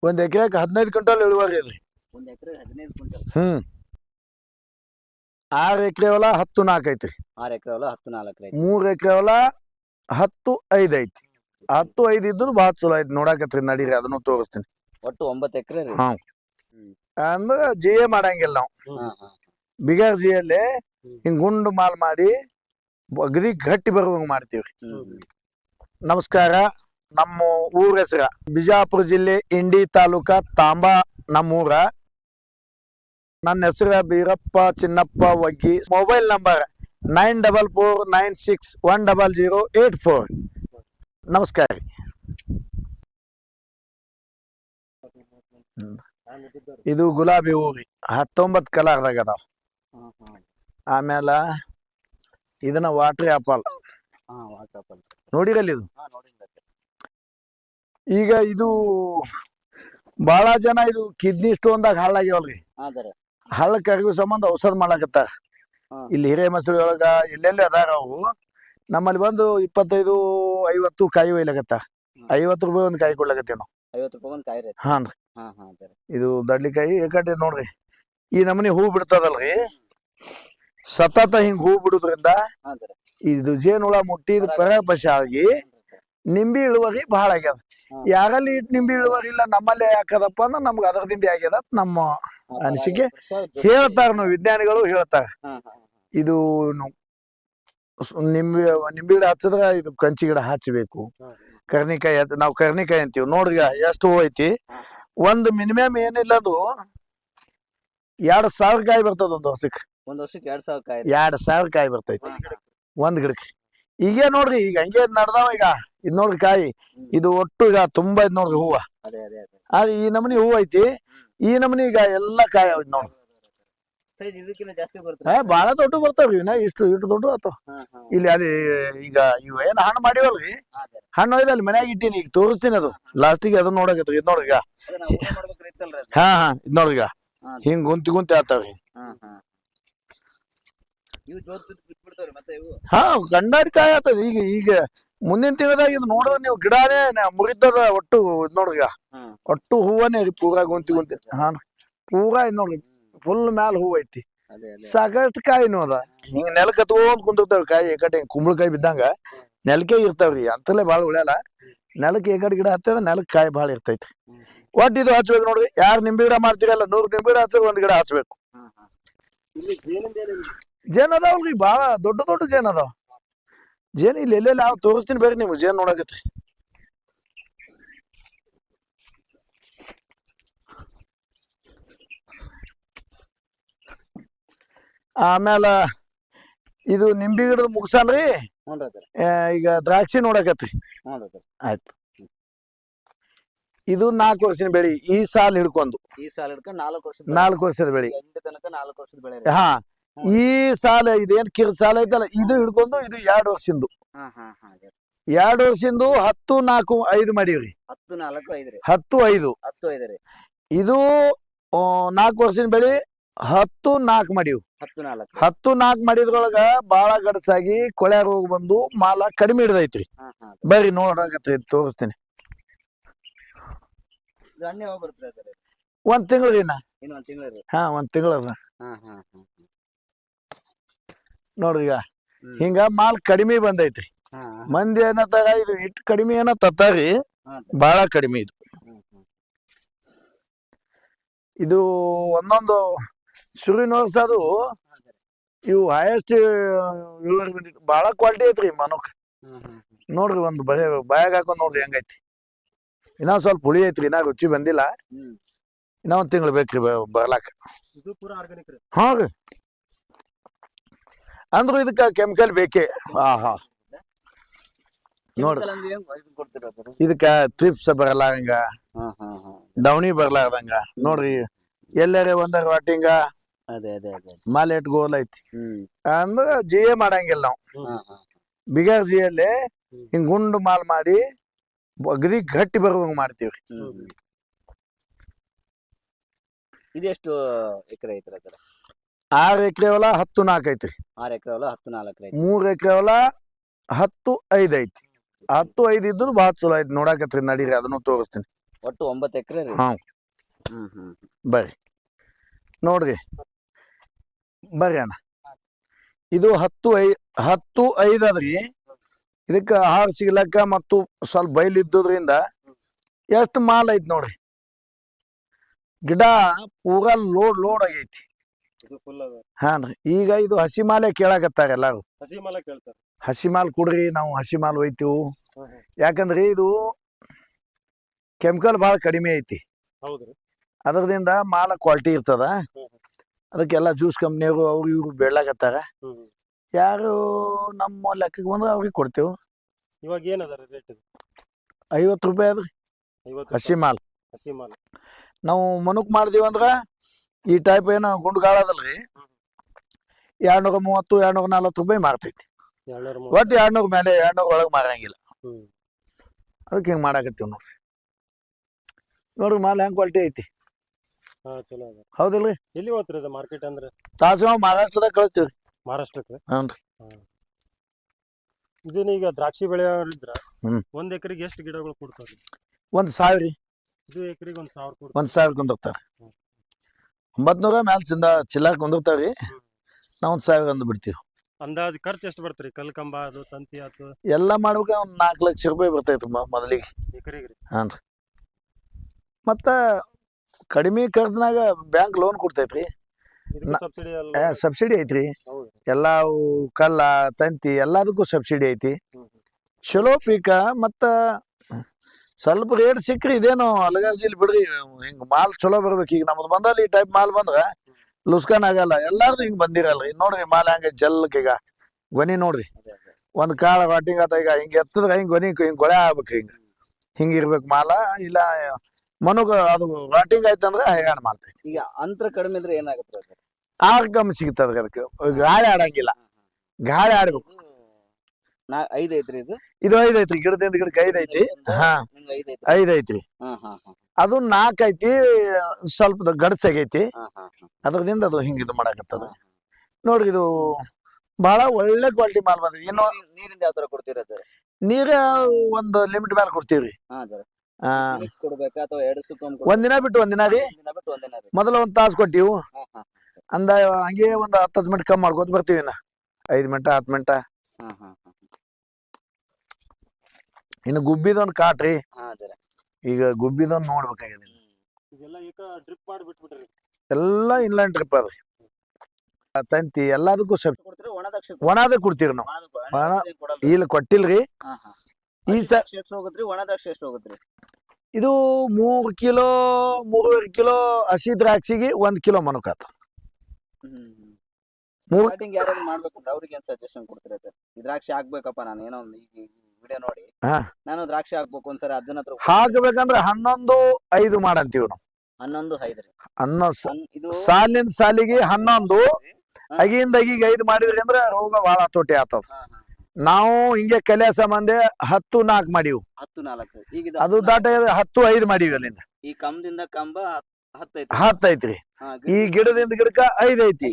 ಒಂದ್ ಎಕರೆಗೆ 15 ಕ್ವಿಂಟಲ್ ಇಳುವರಿ ಅದ್ರಿ. ಒಂದ್ ಎಕರೆ 15 ಕ್ವಿಂಟಲ್. 6 ಎಕರೆ ಹೊಲ 10-4 ಐತ್ರಿ. 6 ಎಕರೆ ಹೊಲ 10-4 ಐತಿ. 3 ಎಕರೆ ಹೊಲ 10-5 ಐತಿ. 10-5 ಇದ್ದು ಭಾಳ ಚಲೋ ಐತಿ ನೋಡಾಕತ್ರಿ, ನಡೀರಿ ಅದನ್ನು ತೋರಿಸ್ತೀನಿ. ಒಟ್ಟು 9 ಎಕರೆ ರೀ. ಹಾ ಅಂದ್ರೆ ಜಿಎ ಮಾಡಂಗಿಲ್ಲ ನಾವು. ಬಿಗರ್ ಜಿಯಲ್ಲಿ ಹಿಂಗ್ ಗುಂಡು ಮಾಲ್ ಮಾಡಿ ಅಗದಿ ಗಟ್ಟಿ ಬರುವಂಗ ಮಾಡ್ತೀವ್ರಿ. ನಮಸ್ಕಾರ, ನಮ್ಮ ಊರ ಹೆಸರ ಬಿಜಾಪುರ ಜಿಲ್ಲೆ ಇಂಡಿ ತಾಲೂಕ ತಾಂಬಾ ನಮ್ಮೂರ. ನನ್ನ ಹೆಸರ ಬೀರಪ್ಪ ಚಿನ್ನಪ್ಪ ವಗ್ಗಿ. Mobile number 9449610084. ನಮಸ್ಕಾರ ರೀ. ಇದು ಗುಲಾಬಿ ಹೂರಿ 19 ಕಲರ್ದಾಗ ಅದಾವ. ಆಮೇಲೆ ಇದನ್ನ ವಾಟರ್ ಆಪಲ್ ನೋಡಿರಲ್ಲಿ ಇದು. ಈಗ ಇದು ಬಹಳ ಜನ ಇದು ಕಿಡ್ನಿ ಸ್ಟೋನ್ದಾಗ ಹಳ್ಳಾಗ್ಯಾವಲ್ರಿ. ಹಳ್ಳ ಕರಗು ಸಂಬಂಧ ಔಷಧ ಮಾಡಾಕತ್ತಾರ. ಇಲ್ಲಿ ಹಿರೇಮಸೂಳಿ ಒಳಗ ಎಲ್ಲೆಲ್ಲಿ ಅದಾರ ಅವು. ನಮ್ಮಲ್ಲಿ ಬಂದು 25-50 ಕಾಯಿ ಒಯ್ಲಾಗತ್ತಾರ. 50 ರೂಪಾಯಿ ಒಂದು ಕಾಯಿ ಕೊಡ್ಲಾಕತ್ತೇವ್ ನಾವು. 50 ರೂಪಾಯಿ ಒಂದು ಕಾಯಿ ರೀ. ಹಾನ್ರಿ. ಇದು ದಡ್ಲಿಕಾಯಿ ಏಕಡೆ ನೋಡ್ರಿ ಈ ನಮೂನಿ ಹೂ ಬಿಡ್ತದಲ್ರಿ. ಸತತ ಹಿಂಗ್ ಹೂ ಬಿಡುದ್ರಿಂದ ಇದು ಜೇನುಳ ಮುಟ್ಟಿದ ಪರಾಪಶ ಆಗಿ ನಿಂಬಿ ಇಳುವರಿ ಬಹಳ ಆಗ್ಯದ. ಯಾರಲ್ಲಿ ನಿಂಬಿ ಇಳುವರಿ ಇಲ್ಲ, ನಮ್ಮಲ್ಲೇ ಯಾಕದಪ್ಪ ಅಂದ್ರೆ ನಮ್ಗೆ ಅದರದಿಂದ ಆಗ್ಯದ ನಮ್ಮ ಅನಿಸಿಕೆ ಹೇಳ್ತಾರ. ನಾವು ವಿಜ್ಞಾನಿಗಳು ಹೇಳ್ತಾರ. ಇದು ನಿಂಬೆ ಗಿಡ ಹಚ್ಚದ್ರ ಇದು ಕಂಚಿ ಗಿಡ ಹಚ್ಚಬೇಕು. ಕರ್ನಿಕಾಯಿ ನಾವು ಕರ್ನಿಕಾಯಿ ಅಂತೀವಿ ನೋಡ್ರಿ. ಎಷ್ಟು ಹೂ ಐತಿ. ಒಂದು ಮಿನಿಮಮ್ ಏನಿಲ್ಲ ಅದು 2000 ಕಾಯಿ ಬರ್ತದ ಒಂದ್ ವರ್ಷಕ್ಕೆ. 2000 ಕಾಯಿ. 2000 ಕಾಯಿ ಬರ್ತೈತಿ ಒಂದ್ ಗಿಡಕ್ಕೆ. ಈಗ ನೋಡ್ರಿ, ಈಗ ಹಂಗೆ ನಡ್ದಾವ. ಈಗ ಇದ್ ನೋಡ್ರಿ ಕಾಯಿ, ಇದು ಒಟ್ಟು ಈಗ ತುಂಬಾ ಇದ್ ನೋಡ್ರಿ ಹೂವ. ಆದ್ರೆ ಈ ನಮೂನಿ ಹೂ ಐತಿ. ಈ ನಮೂನಿ ಈಗ ಎಲ್ಲಾ ಕಾಯಿ ಐತಿ ನೋಡ್ರಿ. ಬಾಳ ದೊಡ್ಡ ಬರ್ತಾವ್ರಿ. ಇಷ್ಟು ದೊಡ್ಡ ಆತಾವ. ಇಲ್ಲಿ ಅಲ್ಲಿ ಈಗ ಇವ ಏನ್ ಹಣ್ಣು ಮಾಡಿವಲ್ರಿ, ಹಣ್ಣು ಒಯ್ದ ಅಲ್ಲಿ ಮನ್ಯಾಗ ಇಟ್ಟಿನಿ. ಈಗ ತೋರಿಸ್ತೀನಿ ಅದು ಲಾಸ್ಟಿಗೆ. ಅದನ್ನ ನೋಡಕತ್ರಿ. ಇದ್ ನೋಡ್ರಿ ಈಗ. ಹಾ ಇದ್ ನೋಡ್ರಿ ಈಗ ಹಿಂಗ್ ಗುಂತಿ ಆತಾವ್ರಿ. ಹಾ ಗಂಡಾಡಿ ಕಾಯಿ ಆತದ. ಈಗ ಮುಂದಿನ ತಿಂಗಳದಾಗ ಇದು ನೋಡಿದ್ರೆ ನೀವು ಗಿಡನೇ ಮುರಿದದ. ಒಟ್ಟು ಇದ್ ನೋಡ್ರಿ ಈಗ ಒಟ್ಟು ಹೂವನೇ ರೀ. ಪೂರಾ ಗುಂತಿ. ಹಾ ಪೂರಾ ಇದ್ ನೋಡ್ರಿ ಫುಲ್ ಮ್ಯಾಲ ಹೂವ ಐತಿ. ಸಾಕಷ್ಟು ಕಾಯಿನೂ ಅದ. ಹಿಂಗ ನೆಲಕ್ಕೆ ಹತ್ಕೊಂಡ್ ಕುಂದಿರ್ತಾವ ಕಾಯಿ. ಏಕಡೆ ಕುಂಬಳಕಾಯಿ ಬಿದ್ದಂಗ ನೆಲಕ್ಕೆ ಇರ್ತಾವ್ರಿ. ಅಂತಲೇ ಬಾಳ ಉಳ್ಯಾಲ. ನೆಲಕ್ಕೆ ಏಕಡೆ ಗಿಡ ಹತ್ತದ, ನೆಲಕ್ಕೆ ಕಾಯಿ ಬಾಳ ಇರ್ತೈತಿ. ಒಟ್ಟು ಇದು ಹಚ್ಬೇಕು ನೋಡ್ರಿ. ಯಾರು ನಿಂಬೆ ಗಿಡ ಮಾಡ್ತೀರಲ್ಲ 100 ನಿಂಬೆ ಗಿಡ ಹಚ್ಚ ಒಂದ್ ಗಿಡ ಹಚ್ಬೇಕು. ಜೇನ್ ಅದಾವಲ್ರಿ, ಬಾಳ ದೊಡ್ಡ ಜೇನ್ ಅದಾವ. ಜೇನ್ ಇಲ್ಲಿ ಎಲ್ಲೆಲ್ಲ ಯಾವ ತೋರಿಸ್ತೀನಿ ಬೇರೆ ನೀವು ಜೇನ್ ನೋಡಕತ್ರಿ. ಆಮೇಲೆ ಇದು ನಿಂಬಿ ಗಿಡದ ಮುಗಿಸಲ್ರಿ. ಈಗ ದ್ರಾಕ್ಷಿ ನೋಡಕತ್ರಿ. ಆಯ್ತು. ಇದು 4 ವರ್ಷದ ಬೆಳಿ. ಈ ಸಾಲ ಹಿಡ್ಕೊಂಡು 4 ವರ್ಷದ ಬೆಳಿ. ಹಾ ಈ ಸಾಲ ಇದೇನ್ ಕಿರ್ದ ಸಾಲ ಐತಲ್ಲ, ಇದು ಹಿಡ್ಕೊಂಡು ಇದು 2 ವರ್ಷದ್ದು. 2 ವರ್ಷದ್ದು 10-4-5 ಮಾಡೀವ್ರಿ. 10-5 ಇದು 4 ವರ್ಷದ ಬೆಳಿ. 10-4 ಮಾಡೀವ್. 10-4 ಮಾಡಿದ್ರೊಳಗ ಬಾಳ ಗಡಸಾಗಿ ಕೊಳ್ಯಾಗ ಹೋಗಿ ಬಂದು ಮಾಲ ಕಡಿಮೆ ಹಿಡ್ದೈತ್ರಿ. ಬರ್ರಿ ನೋಡಕತ್ರಿ, ತೋರಿಸ್ತೀನಿ. 1 ತಿಂಗಳ ದಿನ. ಹಾ 1 ತಿಂಗಳ ನೋಡ್ರಿ. ಈಗ ಹಿಂಗ ಮಾಲ್ ಕಡಿಮೆ ಬಂದೈತ್ರಿ. ಮಂದಿ ಏನತ್ತಾರ ಇದು ಇಟ್ಟು ಕಡಿಮೆ ಏನ ತತ್ತಾರಿ, ಬಾಳ ಕಡಿಮೆ ಇದು. ಇದು ಒಂದೊಂದು ಶುರುವಿನ ವರ್ಷ ಅದು ಇವು ಹೈಯೆಸ್ಟ್ ಇಳುವರಿ ಬಂದಿತ್ತು. ಬಾಳ ಕ್ವಾಲಿಟಿ ಐತ್ರಿ ಮನಕ್. ನೋಡ್ರಿ ಒಂದು ಬಾಯಾಗ ಹಾಕೊಂಡ್ ನೋಡ್ರಿ ಹೆಂಗೈತಿ. ಇನ್ನೊಂದ್ ಸ್ವಲ್ಪ ಹುಳಿ ಐತ್ರಿ. ಇನ್ನ ರುಚಿ ಬಂದಿಲ್ಲ. ಇನ್ನ 1 ತಿಂಗಳು ಬೇಕ್ರಿ ಬರ್ಲಾಕ. ಹಾ ರೀ, ಅಂದ್ರು ಇದಕ್ಕ ಕೆಮಿಕಲ್ ಬೇಕೇ. ನೋಡ್ರಿ ಇದಕ್ಕ ಟ್ರಿಪ್ಸ್ ಬರಲಾರಂಗ, ದವಣಿ ಬರ್ಲಾರ್ದಂಗ ನೋಡ್ರಿ. ಎಲ್ಲಾರ ಒಂದರ ವಾಟಿಂಗ ಮಾಲೆಟ್ ಗೋಲ್ ಐತಿ ಅಂದ್ರ ಜಿಎ ಮಾಡಂಗಿಲ್ಲ ನಾವು. ಬಿಗರ್ ಜಿಯಲ್ಲಿ ಹಿಂಗ್ ಗುಂಡು ಮಾಲ್ ಮಾಡಿ ಅಗದಿ ಗಟ್ಟಿ ಬರುವಂಗ ಮಾಡ್ತೀವ್ರಿ. ಇದೆಷ್ಟು ಎಕರೆ ಐತ್ರಿ? 6 ಎಕರೆ ಹೊಲ 10-4 ಐತ್ರಿ. 6 ಎಕರೆ ಹೊಲ 10-4 ಐತಿ. 3 ಎಕರೆ ಹೊಲ 10-5 ಐತಿ. 10-5 ಇದ್ದು ಭಾಳ ಚಲೋ ಐತಿ ನೋಡಾಕತ್ರಿ. ನಡೀರಿ ಅದನ್ನು ತೋರಿಸ್ತೀನಿ. ಒಟ್ಟು 9 ಎಕರೆ ರೀ. ಹಾ ಹ್ಮ್ ಹ್ಮ್ ಬರ್ರಿ ನೋಡ್ರಿ ಬರ್ರಿ ಅಣ್ಣ ಇದು 10-5 ಅದ್ರಿ. ಇದಕ್ಕೆ ಆಹಾರ ಸಿಗ್ಲಕ್ಕ ಮತ್ತು ಸ್ವಲ್ಪ ಬಯಲು ಇದ್ದುದ್ರಿಂದ ಎಷ್ಟು ಮಾಲ್ ಐತಿ ನೋಡ್ರಿ. ಗಿಡ ಪೂರಾ ಲೋಡ್ ಆಗೈತಿ. ಇದು ಫುಲ್ ಅದ. ಹಾನ್ರಿ ಈಗ ಇದು ಹಸಿ ಮಾಲೆ ಕೇಳಾಕತ್ತಾರ ಎಲ್ಲಾರು. ಹಸಿ ಮಾಲ ಕೇಳ್ತಾರೆ. ಹಸಿ ಮಾಲ್ ಕೊಡ್ರಿ, ನಾವು ಹಸಿ ಮಾಲ್ ಒಯ್ತೀವಿ. ಹ್ಮ್ ಹ್ಮ್. ಯಾಕಂದ್ರೆ ಇದು ಕೆಮಿಕಲ್ ಭಾಳ ಕಡಿಮೆ ಐತಿ. ಹೌದ್ರಿ. ಅದರದಿಂದ ಮಾಲ ಕ್ವಾಲಿಟಿ ಇರ್ತದ. ಹ್ಮ್ ಅದಕ್ಕೆಲ್ಲ ಜ್ಯೂಸ್ ಕಂಪ್ನಿಯವರು ಅವ್ರು ಇವ್ರು ಬೇಡ್ಲಾಕತ್ತಾರ. ಹ್ಮ್. ಯಾರು ನಮ್ಮ ಲೆಕ್ಕಕ್ಕೆ ಬಂದ್ರೆ ಅವ್ರಿಗೆ ಕೊಡ್ತೇವೆ. ಇವಾಗ ಏನದ ರೇಟ್ ಇದು? 50 ರೂಪಾಯಿ ಅದ್ರಿ 50 ಹಸಿ ಮಾಲ್. ಹಸಿ ಮಾಲ. ನಾವು ಮನುಕ್ ಮಾಡಿದೀವಿ ಅಂದ್ರ ಈ ಟೈಪ್ ಏನು ಗುಂಡ್ಗಾಳ ಅದಲ್ರಿ 230 240 ರೂಪಾಯಿ ಮಾರ್ತೈತಿ. 230. ಒಟ್ಟು 200 ಮೇಲೆ 200 ಒಳಗೆ ಮಾರಂಗಿಲ್ಲ. ಹ್ಮ್. ಅದಕ್ಕೆ ಹಿಂಗೆ ಮಾಡಾಕತ್ತೀವಿ ನೋಡ್ರಿ ಮಾಲ್ ಹೆಂಗ್ ಕ್ವಾಲಿಟಿ ಐತಿ. ಹಾ ಚಲೋ ಅದ. ಹೌದಿಲ್ರಿ? ಎಲ್ಲಿ ಹೋಗ್ತೀರಿ ಅದು ಮಾರ್ಕೆಟ್ ಅಂದ್ರೆ? ತಾಸು ಮಹಾರಾಷ್ಟ್ರದಾಗ ಕಳಿಸ್ತೀವಿ. ಮಹಾರಾಷ್ಟ್ರಕ್ಕೆ? ಹ್ಞೂ. ಇದನ್ನ ಈಗ ದ್ರಾಕ್ಷಿ ಬೆಳೆಯೋರಿದ್ರ ಹ್ಮ್. 1 ಎಕರೆಗೆ ಎಷ್ಟು ಗಿಡಗಳು ಕೊಡ್ತಾರೆ? 1,000 ಇದು ಎಕರೆಗೆ 1,000 ಕೊಡ್ತಾರೆ. 1,000 ಕುಂದಿರ್ತಾರ. 900 ಮ್ಯಾಲ ಚಿಲ್ಲಾರ್ ಕುಂದಿರ್ತಾವ್ರಿ. ನಾವು 1,000 ಅಂದ್ ಬಿಡ್ತೀವಿ. ಅಂದಾಜು ಖರ್ಚು ಎಷ್ಟು ಬರ್ತೀರಿ? ಕಲ್ಕಂಬ ಅದು ತಂತಿ ಆತು ಎಲ್ಲ ಮಾಡ್ಬೇಕು ಒಂದು 4 ಲಕ್ಷ ರೂಪಾಯಿ ಬರ್ತೈತ್ರಿ ಮೊದಲಿಗೆ. ಎಕರೆಗೆ ರೀ? ಹಾಂ ರೀ. ಮತ್ತು ಕಡಿಮೆ ಖರ್ಚಿನಾಗ ಬ್ಯಾಂಕ್ ಲೋನ್ ಕೊಡ್ತೈತ್ರಿ. ಇದಕ್ಕೆ ಸಬ್ಸಿಡಿ ಅಲ್ಲ? ಸಬ್ಸಿಡಿ ಐತ್ರಿ. ಹೌದು. ಎಲ್ಲ ಕಲ್ಲ ತಂತಿ ಎಲ್ಲದಕ್ಕೂ ಸಬ್ಸಿಡಿ ಐತಿ. ಹ್ಮ್. ಚಲೋ ಪೀಕ. ಮತ್ತು ಸ್ವಲ್ಪ ರೇಟ್ ಸಿಕ್ಕ್ರಿ ಇದೇನು ಅಲಗಾರ್ಜಿಲ್ ಬಿಡ್ರಿ. ಹಿಂಗೆ ಮಾಲ್ ಚಲೋ ಬರ್ಬೇಕು. ಈಗ ನಮ್ದು ಬಂದಲ್ಲಿ ಈ ಟೈಪ್ ಮಾಲ್ ಬಂದ್ರೆ ಲುಸ್ಕಾನ್ ಆಗಲ್ಲ. ಎಲ್ಲಾರ್ದು ಹಿಂಗೆ ಬಂದಿರಲ್ರಿ. ನೋಡ್ರಿ ಮಾಲ್ ಹಂಗೆ ಜಲ್ಕ್ ಈಗ ಗೊನಿ ನೋಡ್ರಿ. ಒಂದು ಕಾಳ ವಾಟಿಂಗ್ ಆತ ಈಗ ಹಿಂಗೆ ಎತ್ತದ್ರೆ ಹಿಂಗೆ ಗೊನಿ ಹಿಂಗೆ ಗೊಳೆ ಆಗ್ಬೇಕು. ಹಿಂಗೆ ಇರ್ಬೇಕು ಮಾಲ. ಇಲ್ಲ ಮನುಗ ಅದು ವಾಟಿಂಗ್ ಆಯ್ತಂದ್ರೆ ಹೈರಾಣ ಮಾಡ್ತೈತಿ. ಈಗ ಅಂತರ ಕಡಿಮೆ ಇದ್ರೆ ಏನಾಗುತ್ತೆ ಸರ್? ಆರ್ಗಮ್ ಸಿಗ್ತದ್ರಿ. ಅದಕ್ಕೆ ಗಾಳಿ ಆಡಂಗಿಲ್ಲ. ಗಾಳಿ ಆಡ್ಬೇಕು. 5 ಐತ್ರಿ ಇದು? ಇದು 5 ಐತ್ರಿ. ಗಿಡದಿಂದ ಗಿಡಕ್ಕೆ 5 ಐತಿ. ಹಾ 5 ಐತ್ರಿ. ಅದು 4 ಐತಿ. ಸ್ವಲ್ಪ ಗಡ್ಸಾಗೈತಿ. ಅದ್ರದಿಂದ ಅದು ಹಿಂಗ ಇದು ಮಾಡಾಕತ್ತದ ನೋಡ್ರಿ. ಇದು ಬಹಳ ಒಳ್ಳೆ ಕ್ವಾಲಿಟಿ ಮಾಲ್ ಬಂದ್ರಿ. ಇನ್ನು ನೀರಿಂದ ಯಾವ ತರ ಕೊಡ್ತೀರಾ ಸರ್? ನೀರ ಒಂದು ಲಿಮಿಟ್ ಮೇಲೆ ಕೊಡ್ತೀವ್ರಿ. ಕೊಡ್ಬೇಕಾ ಅಥವಾ 2 ಸುತ್ತೊಮ್ಮೆ? ಒಂದಿನ ಬಿಟ್ಟು ಒಂದಿನ ರೀ. ಮೊದಲ 1 ತಾಸು ಕೊಟ್ಟಿವು. ಅಂದ ಹಂಗೆ ಒಂದು 10 ಮಿನಿಟ್ ಕಮ್ಮಿ ಮಾಡ್ಕೋತ ಬರ್ತೀವಿ. 5 ಮಿನಿಟ 10 ಮಿನಿಟ. ಇನ್ನು ಗುಬ್ಬಿದೊಂದು ಕಾಟ್ರಿ. ಈಗ ಗುಬ್ಬಿದೊಂದು ನೋಡ್ಬೇಕಾಗಿದೆ. ಎಲ್ಲ ಇನ್ಲೈನ್ ಟ್ರಿಪ್ ಅದ್ರಿ. ತಂತಿ ಎಲ್ಲದಕ್ಕೂ ಒಣದ ಕೊಡ್ತೀವಿ ನಾವು. ಇಲ್ಲಿ ಕೊಟ್ಟಿಲ್ರಿ. ಈ ಇದು 3 ಕಿಲೋ 3.5 ಕಿಲೋ ಹಸಿ ದ್ರಾಕ್ಷಿಗೆ 1 ಕಿಲೋ ಮನುಕ ಆತ. ಅವ್ರಿಗೆ ಸಜೆಷನ್ ಕೊಡ್ತೀರಾ ಸರ್? ದ್ರಾಕ್ಷಿ ಹಾಕ್ಬೇಕಪ್ಪ ನಾನು ಏನೋ ವಿಡಿಯೋ ನೋಡಿ ಹಾ ನಾನು ದ್ರಾಕ್ಷಿ ಹಾಕ್ಬೇಕು ಒಂದ್ಸರಿ ಅಜ್ಜನ ಹತ್ರ ಹಾಕ್ಬೇಕಂದ್ರೆ 11-5 ಮಾಡಂತೀವಿ ನಾವು. 11-5 ರೀ. 11 ಸಾಲಿನ ಸಾಲಿಗೆ 11 ಅಗಿಯಿಂದ ಅಗಿಗೆ 5 ಮಾಡಿದ್ರಿ ಅಂದ್ರೆ ರೋಗ ಬಹಳ ಹತೋಟಿ ಆಗ್ತದ. ನಾವು ಹಿಂಗೆ ಕಲಿಯ ಸಂಬಂಧ 10-4 ಮಾಡಿವು. 10-4 ಈಗ ಅದು ದಾಟ 10-5 ಮಾಡಿವಿ. ಅಲ್ಲಿಂದ ಈ ಕಂಬದಿಂದ ಕಂಬ 10 ಐತ್ರಿ. ಈ ಗಿಡದಿಂದ ಗಿಡಕ್ಕ 5 ಐತಿ.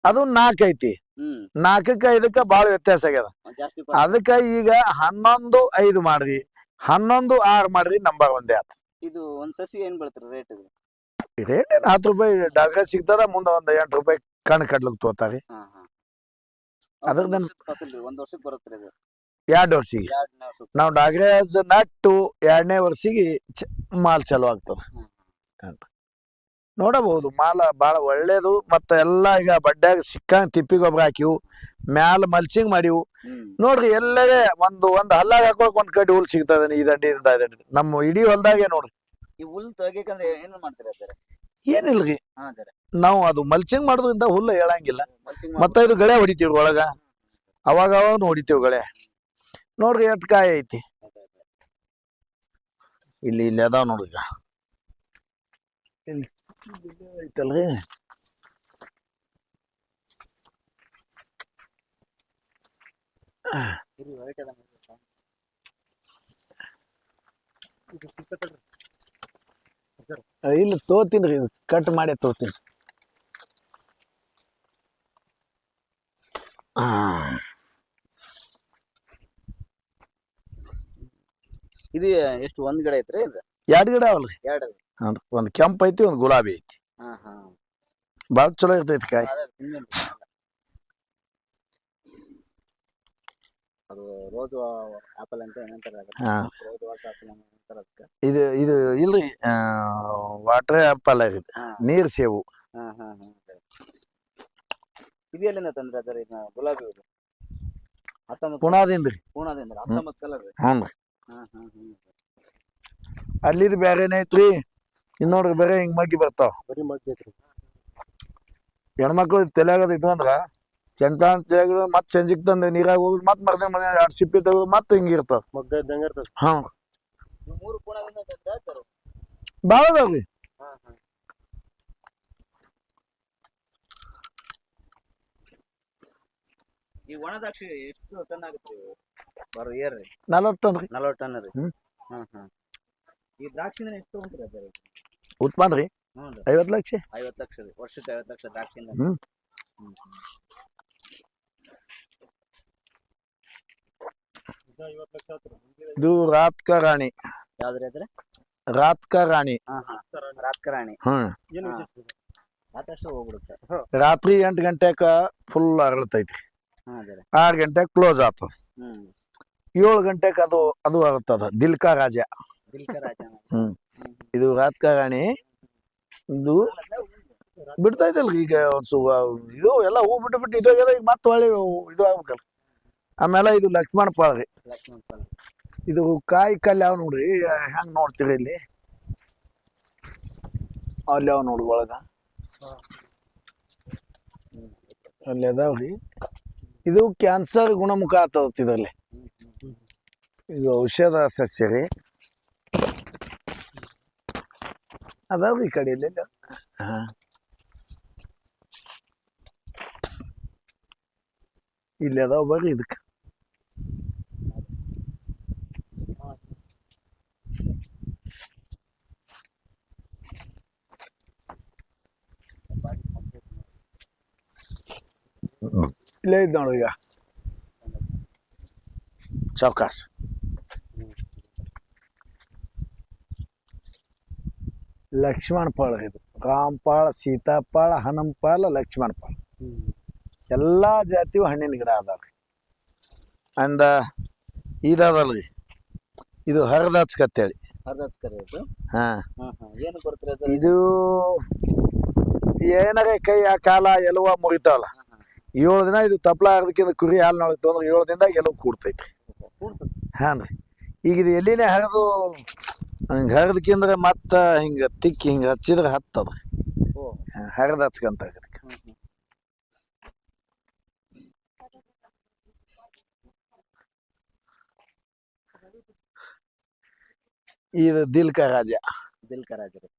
ಅದು 4 ಐತಿ. 4ಕ್ಕೆ 5ಕ್ಕೆ ಬಾಳ ವ್ಯತ್ಯಾಸ ಆಗ್ಯದ. ಅದಕ್ಕ ಈಗ 11-5 ಮಾಡ್ರಿ, 11-6 ಮಾಡ್ರಿ. ನಂಬರ್ 1 ಆತ. ಇದು ಒಂದ್ ಸಸಿ ಏನ್ ಬೀಳ್ತಾರೆ ರೇಟ್? ರೇಟ್ ಏನು 10 ರೂಪಾಯಿ ಡಾಗ ಸಿಗ್ತದ. ಮುಂದೆ ಒಂದು 8 ರೂಪಾಯಿ ಕಣ್ ಕಟ್ಲಕ್ ತೋತಾರಿ. ಅದ್ರದ್ದು 1 ವರ್ಷಕ್ಕೆ ಬರುತ್ತೆ. 2 ವರ್ಷಿಗೆ ನಾವು ಡಾಗ್ರೇಜ್ ನಟ್ಟು 2ನೇ ವರ್ಷಿಗೆ ಮಾಲ್ ಚಲೋ ಆಗ್ತದ ಅಂತ ನೋಡಬಹುದು. ಮಾಲ ಬಾಳ ಒಳ್ಳೇದು. ಮತ್ತೆ ಎಲ್ಲ ಈಗ ಬಡ್ಡ್ಯಾಗ ಸಿಕ್ಕಂಗ್ ತಿಪ್ಪಿ ಗೊಬ್ಬರ ಹಾಕಿವು. ಮ್ಯಾಲ ಮಲ್ಚಿಂಗ್ ಮಾಡಿವು. ನೋಡ್ರಿ ಎಲ್ಲೇ ಒಂದು ಹಲ್ಲಾಗ ಹಾಕೋಕ್ 1 ಕಡ್ಡಿ ಹುಲ್ ಸಿಗ್ತದ. ಈ ದಂಡಿಯಿಂದ ನಮ್ಮ ಇಡೀ ಹೊಲ್ದಾಗೆ ನೋಡ್ರಿ. ಈ ಹುಲ್ ತೆಗಿಯಕಂದ್ರೆ ಏನ್ ಮಾಡ್ತೀರಾ ಸರ್? ಏನಿಲ್ರಿ, ನಾವು ಅದು ಮಲ್ಚಿಂಗ್ ಮಾಡೋದ್ರಿಂದ ಹುಲ್ಲು ಹೇಳಂಗಿಲ್ಲ. ಮತ್ತೆ ಇದು ಗಳೆ ಹೊಡಿತೀವ್ರಿ ಒಳಗ. ಅವಾಗ ಹೊಡಿತೀವಿ ಗಳೆ. ನೋಡ್ರಿ ಎಷ್ಟು ಕಾಯಿ ಐತಿ. ಇಲ್ಲಿ ಅದಾವ ನೋಡ್ರಿ. ಈಗ ಇಲ್ಲಿ ಐತಲ್ರಿ. ಇಲ್ಲಿ ತೋತೀನ್ರಿ. ಕಟ್ ಮಾಡಿ ತೋತೀನಿ. ಇದು ಎಷ್ಟು ಒಂದ್ ಗಿಡ ಐತ್ರಿ? ಎರಡು ಗಿಡ ಅವಲ್ರಿ ಎರಡು ಒಂದ್ ಕೆಂಪ್ ಐತಿ ಒಂದ್ ಗುಲಾಬಿ ಐತಿ ಹಾ ಹಾ ಬಾಳ ಚಲೋ ಇರ್ತೈತಿ ಕಾಯಿ ಅದು ರೋಜ್ ಆಪಲ್ ಅಂತ ಏನಂತಾರ ಹಾ ರೋಜ್ ವಾಟರ್ ಆಪಲ್ ಅಂತಾರ ಅದಕ್ಕೆ ಇದು ಇಲ್ರಿ ವಾಟರ್ ಆಪಲ್ ಇದು ಹಾ ನೀರ್ ಸೇವು ಹಾ ಹಾ ಹಾ ಇದು ಎಲ್ಲಿಂದ ತಂದ್ರಿ ಅದರ ಗುಲಾಬಿ ಹೂವು 19 ಪುಣಾದಿಂದ್ರಿ ಪೂರ್ಣದಿಂದ 19 ಕಲರ್ ಹ್ಞೂ ಹಾ ಹಾ ಹಾ ಅಲ್ಲಿದ್ ಬ್ಯಾರೇನೆ ಐತ್ರಿ ಇನ್ ನೋಡ್ರಿ ಬೇರೆ ಹಿಂಗ್ ಮಗ್ಗಿ ಬರ್ತಾವ ಬರೀ ಮಗ್ಗಿ ಐತ್ರಿ. ಹೆಣ್ಮಕ್ಳು ತಲೆಯಾಗದ ಇಟ್ಕೊಂಡ್ರ ಚೆಂಚಾನ್ ತಲೆಯಾಗ ಮತ್ ಸಂಜಿಗ್ ತಂದು ನೀರಾಗ ಹೋಗುದು ಮತ್ ಮರ್ದ ಮನೆ 2 ಸಿಪ್ಪಿ ತೆಗೆದು ಮತ್ ಹಿಂಗ ಇರ್ತದ ಮಗ್ಗ ಇದ್ದಂಗೆ ಇರ್ತದೆ. ಹಾ ನೀವು 3 ಪೂರ್ಣದಿಂದ ತಂದ್ರೆ ಬಾಳ ಅದಾವ್ರಿ ಹಾ ಹಾ ಈ ಒಣ ದ್ರಾಕ್ಷಿ ಎಷ್ಟು ಟನ್ ಆಗುತ್ತೆ ಬರೋ ಇಯರ್ 40 ಟನ್ ರೀ 40 ಟನ್ ರೀ ಹ್ಮ್. ಹಾ ಹಾ ಈ ದ್ರಾಕ್ಷಿನ ಎಷ್ಟು ತಗೊಂತೀರಿ ಅದರ ಉತ್ಪನ್ನ ರೀ ಹ್ಞೂ 50 ಲಕ್ಷ 50 ಲಕ್ಷ ರೀ ವರ್ಷಕ್ಕೆ 50 ಲಕ್ಷ ದ್ರಾಕ್ಷಿಯಿಂದ ಹ್ಮ್ ಇದು 50 ಲಕ್ಷ ಆತ್ರಿ. ಇದು ರಾತ್ಕ ರಾಣಿ ಯಾವ್ದ್ರಿ ಅದ್ರ ರಾತ್ಕ ರಾಣಿ ಹಾ ಹಾ ರಾತ್ಕರಾಣಿ ಹ್ಮ್ ಏನು ಹಾ. ವಿಶೇಷ ಇದೆ? ರಾತಷ್ಟು ಹೋಗ್ಬಿಡುತ್ತೆ ರಾತ್ರಿ 8 ಗಂಟೆಕ ಫುಲ್ ಅರಳತೈತಿ ಹಾ ಅದೇ 6 ಗಂಟೆಗೆ ಕ್ಲೋಸ್ ಆಗ್ತದ ಹ್ಮ್ 7 ಗಂಟೆಗೆ ಅದು ಅರಳ್ತದ ದಿಲ್ಕಾ ರಾಜ ದಿಲ್ಕ ರಾಜ ಹ್ಮ್ ಇದು ರಾತ್ಕ ರಾಣಿ ಇದು ಬಿಡ್ತೈತಲ್ರಿ ಈಗ ಇದು ಎಲ್ಲ ಹೂ ಬಿಟ್ಟು ಇದು ಆಗ್ಯದ ಈಗ ಮತ್ತೆ ಹೊಳ್ಳಿ ಇದು ಆಗ್ಬೇಕಲ್ರಿ ಆಮೇಲೆ ಇದು ಲಕ್ಷ್ಮಣ ಫಲ ರೀ ಲಕ್ಷ್ಮಣ ಫಲ ಇದು ಕಾಯಿ ಕಲ್ಲು ಯಾವ ನೋಡ್ರಿ ಹೆಂಗ್ ನೋಡ್ತೀರಿ ಇಲ್ಲಿ ಅಲ್ಲಿ ಯಾವ ನೋಡ್ರಿ ಒಳಗ ಅಲ್ಲಿ ಅದಾವ್ರಿ ಇದು ಕ್ಯಾನ್ಸರ್ ಗುಣಮುಖ ಆಗ್ತದ ಇದರಲ್ಲಿ ಇದು ಔಷಧ ಸಸ್ಯ ರೀ ಅದಾವ್ರಿ ಈ ಕಡೆಯಲ್ಲಿ ಹಾ ಇಲ್ಲಿ ಅದಾವ ಬರ್ರಿ ಇದಕ್ಕೆ ಇಲ್ಲೇ ಇದ್ ನೋಡು ಈಗ ಚೌಕಾಸ್ ಲಕ್ಷ್ಮಣ ಫಲ ಇದು ರಾಮಫಲ ಸೀತಾಫಲ ಹನುಮಫಲ ಲಕ್ಷ್ಮಣ ಫಲ ಎಲ್ಲಾ ಜಾತಿಯು ಹಣ್ಣಿನ ಗಿಡ ಅದಾವ್ರಿ ಅಂದ ಇದಲ್ರಿ ಇದು ಹರದಾಚ್ಕತ್ತೇಳಿ ಹರ್ದಚ್ಕರಿ ಇದು ಹಾ ಹಾ ಹಾ ಏನು ಬರ್ತೀರಿ ಅದು ಇದು ಏನಾರ ಕೈ ಆ ಕಾಲ ಎಲುವ ಮುರಿತಾವಲ್ಲ 7 ದಿನ ಇದು ತಪ್ಲ ಹರದಕ್ಕಿಂತ ಕುರಿ ಹಾಲು ನೋಡಿತ್ತು ಅಂದ್ರೆ 7 ದಿನದಾಗ ಎಲುವು ಕೂಡ್ತೈತಿ ಹಾನ್ ರೀ ಈಗ ಇದು ಎಲ್ಲಿನೇ ಹರಿದು ಹಿಂಗೆ ಹರಿದಕ್ಕಿಂದ್ರೆ ಮತ್ತೆ ಹಿಂಗೆ ತಿಕ್ಕಿ ಹಿಂಗೆ ಹಚ್ಚಿದ್ರೆ ಹತ್ತದ ಓ ಹರಿದು ಹಚ್ಕಂತ ಇದಕ್ಕೆ ಹ್ಮ್ ಹ್ಮ್ ಇದು ದಿಲ್ಕ ರಾಜ ದಿಲ್ಕ ರಾಜ ರೀ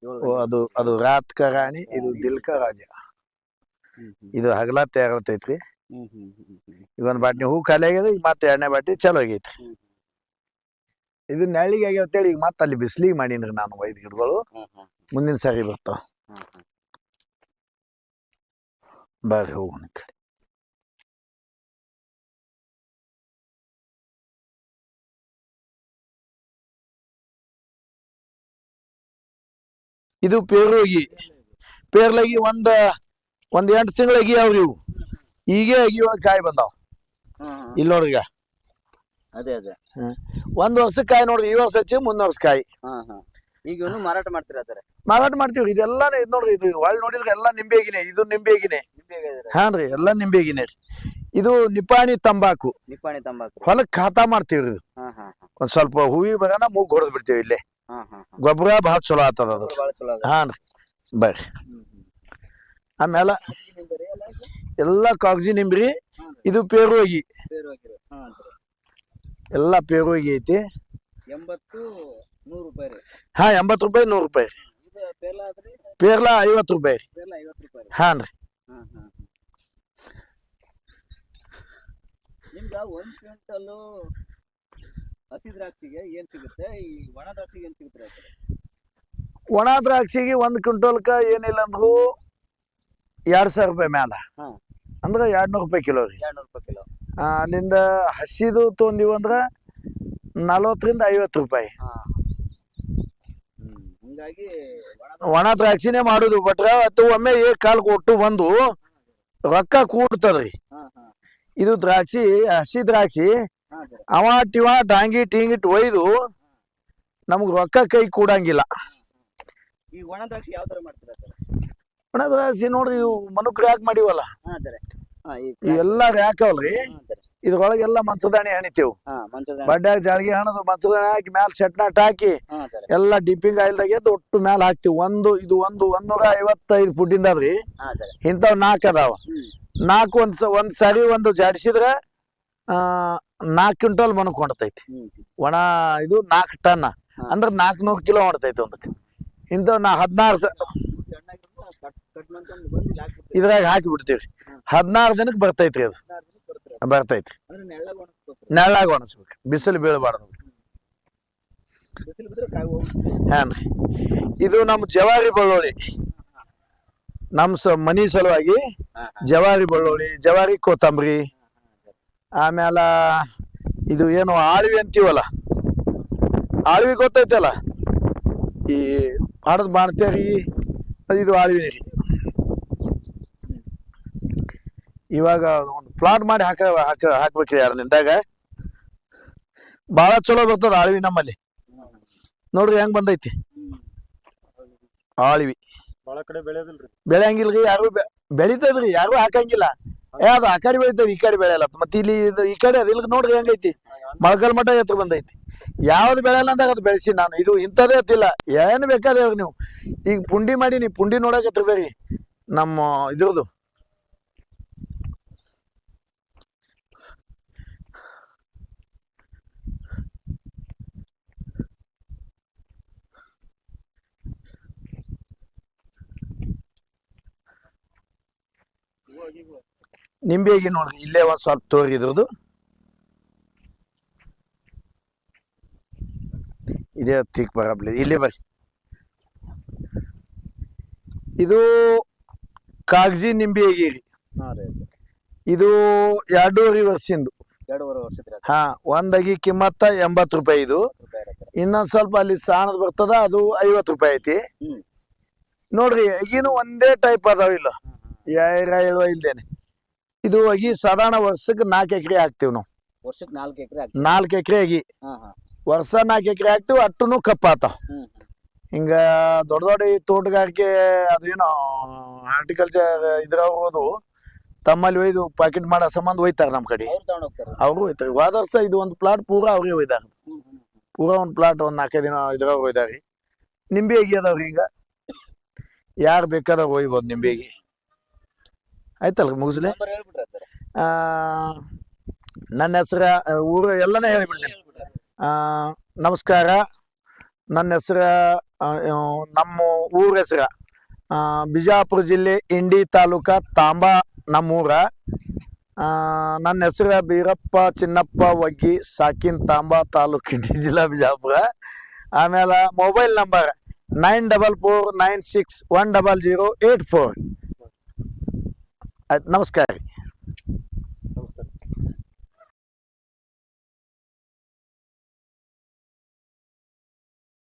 ಅದು ರಾತ್ಕ ರಾಣಿ ಇದು ದಿಲ್ಕ ರಾಜ ಇದು ಹಗಲತ್ತೆ ಆಗತೈತ್ರಿ ಈಗ ಒಂದ್ ಬಾಟ್ನಿ ಹೂ ಖಾಲಿ ಆಗ್ಯದ ಈಗ ಮತ್ತೆ 2ನೇ ಬಾಟಿ ಚಲೋ ಆಗೈತ್ರಿ ಇದು ನೆಳ್ಳಿಗೆ ಆಗ್ಯಾವತ್ತೇಳಿ ಈಗ ಮತ್ತೆ ಅಲ್ಲಿ ಬಿಸ್ಲಿಗೆ ಮಾಡೀನ್ರಿ ನಾನು 5 ಗಿಡಗಳು ಮುಂದಿನ ಸಾರಿ ಬರ್ತಾವ ಬರ್ರಿ ಹೋಗೋಣ ಈ ಕಡೆ ಇದು ಪೇರ್ಲಾಗಿ ಒಂದ್ 8 ತಿಂಗಳಿಗೆ ಅವ್ರಿ ಇವು ಈಗೇ ಅಗಿಯುವ ಕಾಯಿ ಬಂದಾವ ಇಲ್ಲಿ ನೋಡ್ರಿ ಈಗ ಅದೇ ಅದೇ 1 ವರ್ಷಕ್ಕೆ ಕಾಯಿ ನೋಡ್ರಿ ಈ ವರ್ಷ ಹಚ್ಚಿ ಮುಂದ್ ವರ್ಷ ಕಾಯಿ ಹಾ ಹಾ ಈಗ ಇವನು ಮಾರಾಟ ಮಾಡ್ತೀರಾ ಸರ್ ಮಾರಾಟ ಮಾಡ್ತೀವ್ರಿ ಇದೆಲ್ಲಾನೇ ಇದು ನೋಡ್ರಿ ಇದು ಒಳ್ಳೆ ನೋಡಿದ್ರೆ ಎಲ್ಲಾ ನಿಂಬೆಗಿನೇ ಇದು ನಿಂಬೆಗಿನೇ ಹಾನ್ರಿ ಎಲ್ಲಾ ನಿಂಬೆಗಿನೇ ರೀ ಇದು ನಿಪಾಣಿ ತಂಬಾಕು ನಿಪ್ಪಾಣಿ ತಂಬಾಕು ಹೊಲಕ್ ಖಾತಾ ಮಾಡ್ತೀವ್ರಿ ಇದು ಹಾ ಹಾ ಒಂದ್ ಸ್ವಲ್ಪ ಹೂವಿ ಬರೋಣ ಮೂಗ್ ಹೊಡೆದ್ ಬಿಡ್ತೇವಿ ಇಲ್ಲೇ ಹಾ ಹಾ ಗೊಬ್ಬರ ಬಹಳ ಚಲೋ ಆಗ್ತದ ಅದು ಭಾಳ ಚಲೋ ಅದ ಹಾನ್ರಿ ಬರ್ರಿ ಆಮೇಲೆ ಎಲ್ಲಾ ಕಾಗಜಿ ನಿಂಬ್ರಿ ಇದು ಪೇರುಗಿ ಎಲ್ಲಾ ಪೇರುಗಿ ಐತಿ 80-100 ರೂಪಾಯಿ ರೀ ಹಾ 80 ರೂಪಾಯಿ 100 ರೂಪಾಯಿ ರೀ ಇದು ಪೇಲ ಆದ್ರಿ ಪೇರ್ಲಾ 50 ರೂಪಾಯಿ ರೀ ಪೇಲ 50 ರೂಪಾಯಿ ರೀ ಹಾನ್ರಿ ಹಾ ಹಾ ನಿಮ್ಗ 1 ಕ್ವಿಂಟಲ್ ಹಸಿ ದ್ರಾಕ್ಷಿಗೆ ಏನ್ ಸಿಗುತ್ತೆ ಈ ಒಣ ದ್ರಾಕ್ಷಿಗೆ ಏನ್ ಸಿಗುತ್ತೆ ಒಣ ದ್ರಾಕ್ಷಿಗೆ 1 ಕ್ವಿಂಟಲ್ಕ ಏನಿಲ್ಲ ಅಂದ್ರು 2000 ರೂಪಾಯಿ ಮ್ಯಾಲ ಹಾ ಅಂದ್ರೆ 200 ರೂಪಾಯಿ ಕಿಲೋ ರೀ 200 ರೂಪಾಯಿ ಕಿಲೋ ಅಲ್ಲಿಂದ ಹಸಿದು ತೊಂದಿವಿ ಅಂದ್ರ 40 ರಿಂದ 50 ರೂಪಾಯಿ ಹಾ ಹಿಂಗಾಗಿ ಒಣ ದ್ರಾಕ್ಷಿನೇ ಮಾಡುದು ಬಟ್ರ ಅದು ಒಮ್ಮೆ ಕಾಲ್ ಕೊಟ್ಟು ಬಂದು ರೊಕ್ಕ ಕೂಡ್ತದ್ರಿ. ಇದು ದ್ರಾಕ್ಷಿ ಹಸಿ ದ್ರಾಕ್ಷಿ ಅವ ಟಿವ ಡಾಂಗಿ ಟೀಂಗಿಟ್ ಒಯ್ದು ನಮಗ್ ರೊಕ್ಕ ಕೈ ಕೂಡಂಗಿಲ್ಲ. ಈ ಒಣ ದ್ರಾಕ್ಷಿ ಯಾವ ತರ ಮಾಡ್ತೀರಾ ಸರ್? ಒಣ ದ್ರಾಕ್ಷಿ ನೋಡ್ರಿ ಇವು ಮನುಕ್ರು ಯಾಕೆ ಮಾಡಿವಲ್ಲ ಇವೆಲ್ಲ ಯಾಕವಲ್ರಿ, ಇದ್ರೊಳಗೆಲ್ಲ ಮಂಚದಾಣಿ ಹಣಿತೇವು. ಬಡ್ಡ್ಯಾಗ ಜಾಳ್ಗಿ ಹಣದು ಮಂಚದಾಣಿ ಹಾಕಿ ಮ್ಯಾಲ ಸೆಟ್ನಾಟ್ ಹಾಕಿ ಎಲ್ಲಾ ಡಿಪ್ಪಿಂಗ್ ಆಯಿಲ್ದಾಗ ಎದ್ದು ಒಟ್ಟು ಮ್ಯಾಲ ಹಾಕ್ತಿವಿ. ಇದು 155 ಫುಟ್ಟಿಂದ ಅದ್ರಿ. ಇಂಥವ್ 4 ಅದಾವ. 4 ಒಂದ್ ಸಾರಿ ಒಂದು ಜಾಡಿಸಿದ್ರ 4 ಕ್ವಿಂಟಲ್ ಮನಕ್ ಹೊಂಟತೈತಿ. ಒಣ ಇದು 4 ಟನ್ ಅಂದ್ರ 400 ಕಿಲೋ ಹೊಂಟತೈತಿ ಒಂದಕ್ಕೆ. ಇಂಥವ್ 16 ಇದ್ರಾಗ ಹಾಕಿ ಬಿಡ್ತೀವ್ರಿ. 16 ದಿನಕ್ಕೆ ಬರ್ತೈತ್ರಿ ಅದು. ಬರ್ತೈತ್ರಿ. ನೆಳ್ಳಾಗ ಒಣಸ್ಬೇಕು, ಬಿಸಿಲು ಬೀಳಬಾರ್ದು. ಹಾನ್ರಿ, ಇದು ನಮ್ಮ ಜವಾರಿ ಬೆಳ್ಳುಳ್ಳಿ. ನಮ್ಮ ಮನಿ ಸಲುವಾಗಿ ಜವಾರಿ ಬೆಳ್ಳುಳ್ಳಿ, ಜವಾರಿ ಕೊತ್ತಂಬರಿ, ಆಮ್ಯಾಲ ಇದು ಏನು ಆಳ್ವಿ ಅಂತೀವಲ್ಲ, ಆಳ್ವಿ ಗೊತ್ತೈತಲ್ಲ, ಈ ಹಡದ್ ಮಾಡ್ತೇರಿ, ಇದು ಆಳ್ವಿನೇ ರೀ. ಇವಾಗ ಒಂದು ಪ್ಲಾಟ್ ಮಾಡಿ ಹಾಕ್ಬೇಕ್ರಿ 2 ದಿನದಾಗ. ಬಾಳ ಚಲೋ ಬರ್ತದ ಆಳ್ವಿ ನಮ್ಮಲ್ಲಿ. ನೋಡ್ರಿ ಹೆಂಗ್ ಬಂದೈತಿ ಆಳ್ವಿ. ಬಾಳ ಕಡೆ ಬೆಳೆಯೋದಿಲ್ರಿ, ಬೆಳೆಯಂಗಿಲ್ರಿ, ಯಾರು ಬೆಳಿತದ್ರಿ, ಯಾರು ಹಾಕಂಗಿಲ್ಲ. ಅದು ಆ ಕಡೆ ಬೆಳಿತದ, ಈ ಕಡೆ ಬೆಳೆಯಲ್ಲ. ಮತ್ತೆ ಇಲ್ಲಿ ಈ ಕಡೆ ಅದ ಇಲ್ಲಿ ನೋಡ್ರಿ ಹೆಂಗೈತಿ, ಮೊಳಕಲ್ ಮಠ ಎತ್ತರ ಬಂದೈತಿ. ಯಾವ್ದು ಬೆಳೆಯಲ್ಲ ಅಂದಾಗ ಅದು ಬೆಳೆಸಿ ನಾನು. ಇದು ಇಂಥದೇ ಎತ್ತಿಲ್ಲ, ಏನು ಬೇಕಾದ ಹೇಳ್ರಿ ನೀವು. ಈಗ ಪುಂಡಿ ಮಾಡೀನಿ, ಪುಂಡಿ ನೋಡಕ್ ಎತ್ತರ ಬೇರಿ ನಮ್ಮ ಇದ್ರದ್ದು. ನಿಂಬೆಗಿ ನೋಡ್ರಿ, ಇಲ್ಲೇ ಒಂದ್ ಸ್ವಲ್ಪ ತೋರಿ ಇದ್ರದ್ದು. ಇದೇ ತಿಕ್ ಬರಬ್ಲಿ, ಇಲ್ಲೇ ಬರ್ರಿ. ಇದು ಕಾಗಜಿ ನಿಂಬೆಗಿ ರೀ. ಇದು 2.5 ವರ್ಷದಿಂದ. ಹಾ, ಒಂದಗಿ ಕಿಮ್ಮತ್ತ 80 ರೂಪಾಯಿ. ಇದು ಇನ್ನೊಂದ್ ಸ್ವಲ್ಪ ಅಲ್ಲಿ ಸಾಣದ್ ಬರ್ತದ, ಅದು 50 ರೂಪಾಯಿ ಐತಿ. ನೋಡ್ರಿ ಈಗಿನ ಒಂದೇ ಟೈಪ್ ಅದಾವ, ಇಲ್ಲ ಹೇಳುವ ಇಲ್ದೇನೆ. ಇದು ಅಗಿ ಸಾಧಾರಣ ವರ್ಷಕ್ಕೆ 4 ಎಕರೆ ಹಾಕ್ತಿವ್ ನಾವು. ವರ್ಷಕ್ಕೆ 4 ಎಕರೆ 4 ಎಕರೆ ಅಗಿ ವರ್ಷ 4 ಎಕರೆ ಹಾಕ್ತಿವ್. ಅಟ್ಟುನು ಕಪ್ಪಾತಾವ. ಹಿಂಗ ದೊಡ್ಡ ದೊಡ್ಡ ಈ ತೋಟಗಾರಿಕೆ ಅದು ಏನೋ ಹಾರ್ಟಿಕಲ್ಚರ್ ಇದ್ರವ್ರು ತಮ್ಮಲ್ಲಿ ಒಯ್ದು ಪಾಕೆಟ್ ಮಾಡೋ ಸಂಬಂಧ ಒಯ್ತಾರ ನಮ್ ಕಡೆ. ಅವ್ರು ಒಯ್ತಾರೆ. ಹೋದ ವರ್ಷ ಇದು ಒಂದು ಪ್ಲಾಟ್ ಪೂರಾ ಅವ್ರಿಗೆ ಒಯ್ದಾರ. ಪೂರಾ ಒಂದು ಪ್ಲಾಟ್ ಒಂದ್ 4 ದಿನ ಇದ್ರವ್ರು ಒಯ್ದಾರಿ. ನಿಂಬೆ ಅಗಿ ಅದಾವ್ರಿ. ಈಗ ಯಾರು ಬೇಕಾದವ್ರು ಒಯ್ಬೋದು ನಿಂಬೆಗಿ. ಆಯ್ತಲ್ರಿ, ಮುಗಿಸ್ಲಿ. ನನ್ನ ಹೆಸರ ಊರು ಎಲ್ಲನೇ ಹೇಳಿಬಿಡ್ತೀನಿ. ನಮಸ್ಕಾರ. ನನ್ನ ಹೆಸರ ನಮ್ಮ ಊರ ಹೆಸರ ಬಿಜಾಪುರ ಜಿಲ್ಲೆ ಇಂಡಿ ತಾಲೂಕ ತಾಂಬಾ ನಮ್ಮೂರ. ನನ್ನ ಹೆಸರ ಬೀರಪ್ಪ ಚಿನ್ನಪ್ಪ ವಗ್ಗಿ, ಸಾಕಿನ್ ತಾಂಬಾ ತಾಲೂಕು ಇಂಡಿ ಜಿಲ್ಲಾ ಬಿಜಾಪುರ. ಆಮೇಲೆ ಮೊಬೈಲ್ ನಂಬರ್ 9449610084. ಆಯ್ತು, ನಮಸ್ಕಾರ ರೀ.